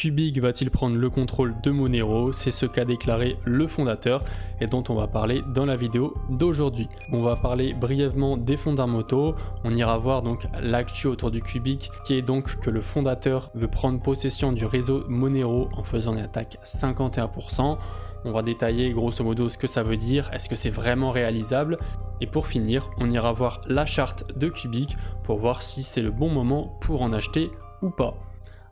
Cubic va-t-il prendre le contrôle de Monero? C'est ce qu'a déclaré le fondateur et dont on va parler dans la vidéo d'aujourd'hui. On va parler brièvement des fondamentaux, on ira voir donc l'actu autour du Cubic qui est donc que le fondateur veut prendre possession du réseau Monero en faisant une attaque 51%. On va détailler grosso modo ce que ça veut dire, est-ce que c'est vraiment réalisable? Et pour finir, on ira voir la charte de Cubic pour voir si c'est le bon moment pour en acheter ou pas.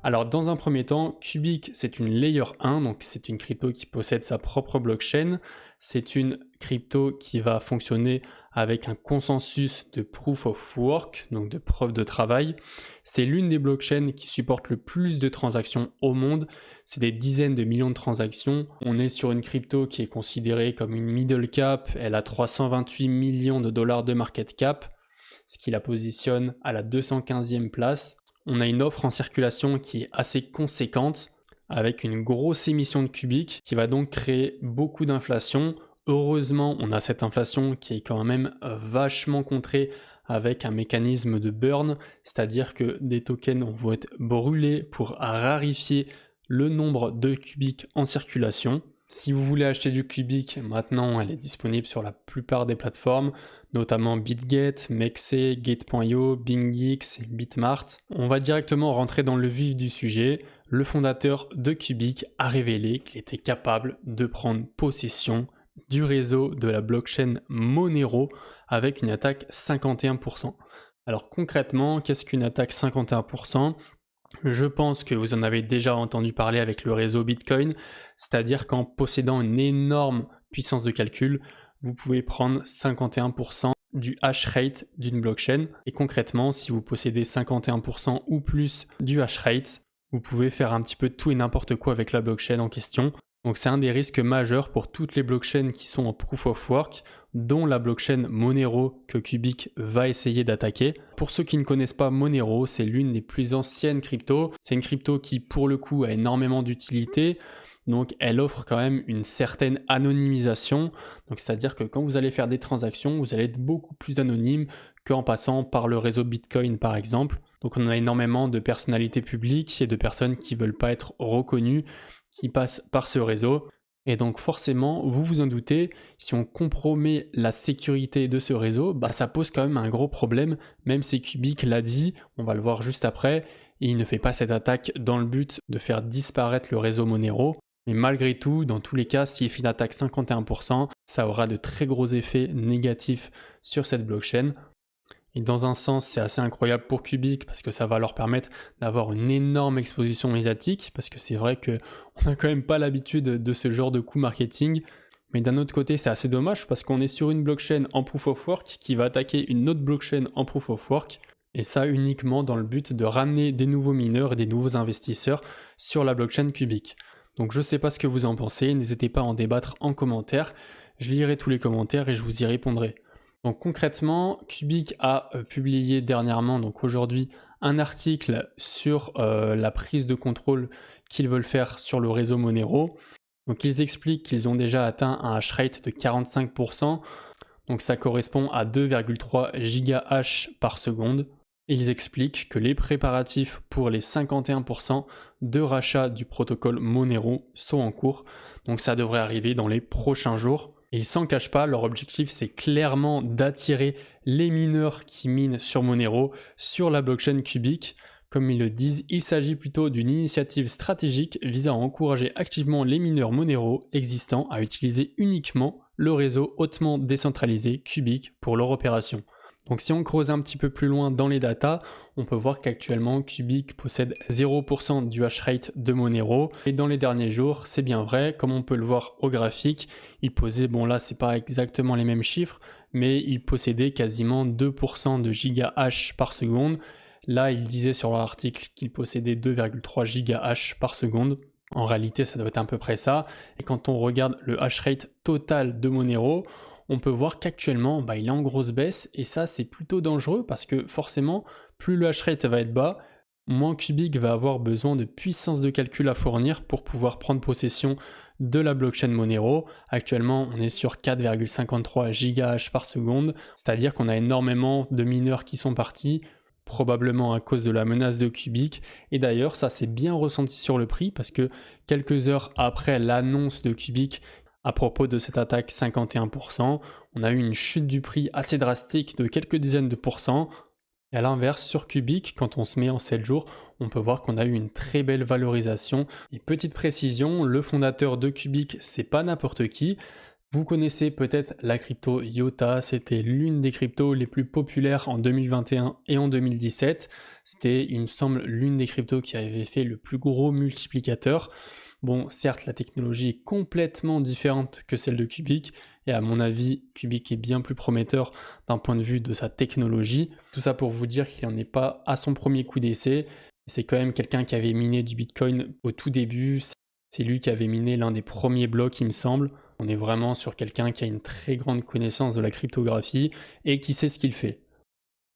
Alors dans un premier temps, Cubic c'est une Layer 1, donc c'est une crypto qui possède sa propre blockchain. C'est une crypto qui va fonctionner avec un consensus de Proof of Work, donc de preuve de travail. C'est l'une des blockchains qui supporte le plus de transactions au monde. C'est des dizaines de millions de transactions. On est sur une crypto qui est considérée comme une middle cap. Elle a 328 millions de dollars de market cap, ce qui la positionne à la 215e place. On a une offre en circulation qui est assez conséquente, avec une grosse émission de Cubic qui va donc créer beaucoup d'inflation. Heureusement, on a cette inflation qui est quand même vachement contrée avec un mécanisme de burn, c'est-à-dire que des tokens vont être brûlés pour rarifier le nombre de Cubic en circulation. Si vous voulez acheter du Cubic, maintenant elle est disponible sur la plupart des plateformes, notamment BitGet, Mexer, Gate.io, BingX et Bitmart. On va directement rentrer dans le vif du sujet. Le fondateur de Cubic a révélé qu'il était capable de prendre possession du réseau de la blockchain Monero avec une attaque 51%. Alors concrètement, qu'est-ce qu'une attaque 51%? Je pense que vous en avez déjà entendu parler avec le réseau Bitcoin, c'est-à-dire qu'en possédant une énorme puissance de calcul, vous pouvez prendre 51% du hash rate d'une blockchain. Et concrètement, si vous possédez 51% ou plus du hash rate, vous pouvez faire un petit peu tout et n'importe quoi avec la blockchain en question. Donc c'est un des risques majeurs pour toutes les blockchains qui sont en Proof of Work, dont la blockchain Monero que Cubic va essayer d'attaquer. Pour ceux qui ne connaissent pas Monero, c'est l'une des plus anciennes cryptos. C'est une crypto qui pour le coup a énormément d'utilité. Donc elle offre quand même une certaine anonymisation. Donc c'est-à-dire que quand vous allez faire des transactions, vous allez être beaucoup plus anonyme qu'en passant par le réseau Bitcoin par exemple. Donc on a énormément de personnalités publiques et de personnes qui ne veulent pas être reconnues, qui passent par ce réseau. Et donc forcément, vous vous en doutez, si on compromet la sécurité de ce réseau, ça pose quand même un gros problème, même si Cubic l'a dit, on va le voir juste après, et il ne fait pas cette attaque dans le but de faire disparaître le réseau Monero. Mais malgré tout, dans tous les cas, s'il fait une attaque 51%, ça aura de très gros effets négatifs sur cette blockchain. Et dans un sens, c'est assez incroyable pour Cubic parce que ça va leur permettre d'avoir une énorme exposition médiatique, parce que c'est vrai qu'on n'a quand même pas l'habitude de ce genre de coup marketing. Mais d'un autre côté, c'est assez dommage parce qu'on est sur une blockchain en Proof of Work qui va attaquer une autre blockchain en Proof of Work, et ça uniquement dans le but de ramener des nouveaux mineurs et des nouveaux investisseurs sur la blockchain Cubic. Donc je ne sais pas ce que vous en pensez, n'hésitez pas à en débattre en commentaire, je lirai tous les commentaires et je vous y répondrai. Donc concrètement, Cubic a publié dernièrement, donc aujourd'hui, un article sur la prise de contrôle qu'ils veulent faire sur le réseau Monero. Donc ils expliquent qu'ils ont déjà atteint un hash rate de 45%, donc ça correspond à 2,3 gigahash par seconde. Ils expliquent que les préparatifs pour les 51% de rachat du protocole Monero sont en cours, donc ça devrait arriver dans les prochains jours. Ils s'en cachent pas, leur objectif c'est clairement d'attirer les mineurs qui minent sur Monero sur la blockchain Cubic. Comme ils le disent, il s'agit plutôt d'une initiative stratégique visant à encourager activement les mineurs Monero existants à utiliser uniquement le réseau hautement décentralisé Cubic pour leur opération. Donc si on creuse un petit peu plus loin dans les datas, on peut voir qu'actuellement Cubic possède 0% du hash rate de Monero, et dans les derniers jours, c'est bien vrai, comme on peut le voir au graphique, il posait, bon là c'est pas exactement les mêmes chiffres, mais il possédait quasiment 2% de gigahash par seconde. Là il disait sur l'article qu'il possédait 2,3 gigahash par seconde. En réalité ça doit être à peu près ça, et quand on regarde le hash rate total de Monero, on peut voir qu'actuellement, il est en grosse baisse, et ça c'est plutôt dangereux parce que forcément, plus le hash rate va être bas, moins Cubic va avoir besoin de puissance de calcul à fournir pour pouvoir prendre possession de la blockchain Monero. Actuellement, on est sur 4,53 gigahash par seconde, c'est-à-dire qu'on a énormément de mineurs qui sont partis. probablement à cause de la menace de Cubic. Et d'ailleurs, ça s'est bien ressenti sur le prix parce que quelques heures après l'annonce de Cubic à propos de cette attaque 51%, on a eu une chute du prix assez drastique de quelques dizaines de pourcents. Et à l'inverse, sur Cubic, quand on se met en 7 jours, on peut voir qu'on a eu une très belle valorisation. Et petite précision, le fondateur de Cubic, c'est pas n'importe qui. Vous connaissez peut-être la crypto IOTA, c'était l'une des cryptos les plus populaires en 2021 et en 2017. C'était, il me semble, l'une des cryptos qui avait fait le plus gros multiplicateur. Bon, certes, la technologie est complètement différente que celle de Cubic, et à mon avis, Cubic est bien plus prometteur d'un point de vue de sa technologie. Tout ça pour vous dire qu'il n'en est pas à son premier coup d'essai. C'est quand même quelqu'un qui avait miné du Bitcoin au tout début. C'est lui qui avait miné l'un des premiers blocs, il me semble. On est vraiment sur quelqu'un qui a une très grande connaissance de la cryptographie et qui sait ce qu'il fait.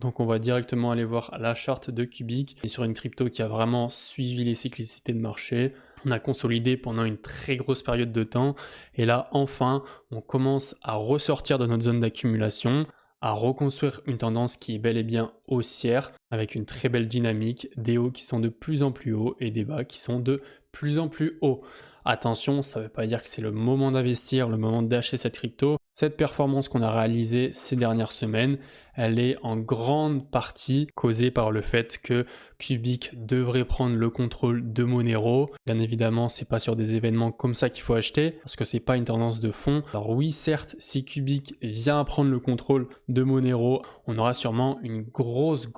Donc on va directement aller voir la charte de Cubic. Et sur une crypto qui a vraiment suivi les cyclicités de marché. On a consolidé pendant une très grosse période de temps. Et là, enfin, on commence à ressortir de notre zone d'accumulation, à reconstruire une tendance qui est bel et bien haussière, avec une très belle dynamique, des hauts qui sont de plus en plus hauts et des bas qui sont de plus en plus hauts. Attention, ça ne veut pas dire que c'est le moment d'investir, le moment d'acheter cette crypto. Cette performance qu'on a réalisée ces dernières semaines, elle est en grande partie causée par le fait que Cubic devrait prendre le contrôle de Monero. Bien évidemment, c'est pas sur des événements comme ça qu'il faut acheter, parce que c'est pas une tendance de fond. Alors oui, certes, si Cubic vient à prendre le contrôle de Monero, on aura sûrement une grosse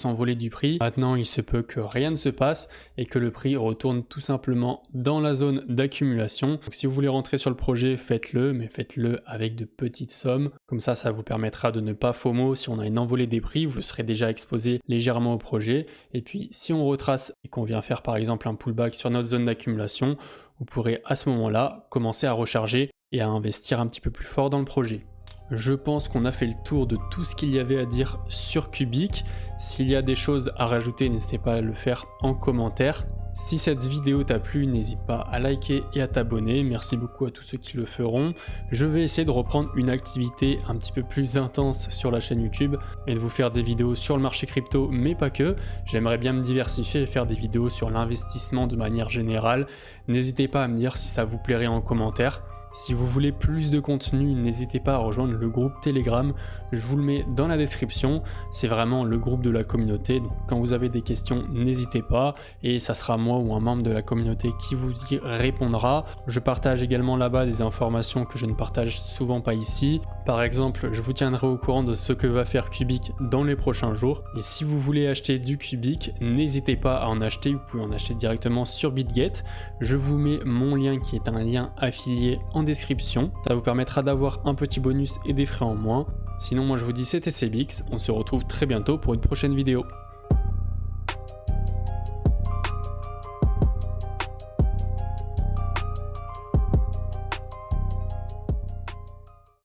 envolée du prix. Maintenant, il se peut que rien ne se passe et que le prix retourne tout simplement dans la zone d'accumulation. Donc si vous voulez rentrer sur le projet, faites-le, mais faites-le avec de petites sommes. Comme ça vous permettra de ne pas FOMO. Si on a une envolée des prix, vous serez déjà exposé légèrement au projet. Et puis, si on retrace et qu'on vient faire par exemple un pullback sur notre zone d'accumulation, vous pourrez à ce moment-là commencer à recharger et à investir un petit peu plus fort dans le projet. Je pense qu'on a fait le tour de tout ce qu'il y avait à dire sur Cubic. S'il y a des choses à rajouter, n'hésitez pas à le faire en commentaire. Si cette vidéo t'a plu, n'hésite pas à liker et à t'abonner. Merci beaucoup à tous ceux qui le feront. Je vais essayer de reprendre une activité un petit peu plus intense sur la chaîne YouTube et de vous faire des vidéos sur le marché crypto, mais pas que. J'aimerais bien me diversifier et faire des vidéos sur l'investissement de manière générale. N'hésitez pas à me dire si ça vous plairait en commentaire. Si vous voulez plus de contenu, n'hésitez pas à rejoindre le groupe Telegram, je vous le mets dans la description, c'est vraiment le groupe de la communauté, donc quand vous avez des questions, n'hésitez pas, et ça sera moi ou un membre de la communauté qui vous y répondra. Je partage également là-bas des informations que je ne partage souvent pas ici. Par exemple, je vous tiendrai au courant de ce que va faire Cubic dans les prochains jours, et si vous voulez acheter du Cubic, n'hésitez pas à en acheter, vous pouvez en acheter directement sur BitGet. Je vous mets mon lien qui est un lien affilié en description, ça vous permettra d'avoir un petit bonus et des frais en moins. Sinon moi je vous dis c'était CBX, on se retrouve très bientôt pour une prochaine vidéo.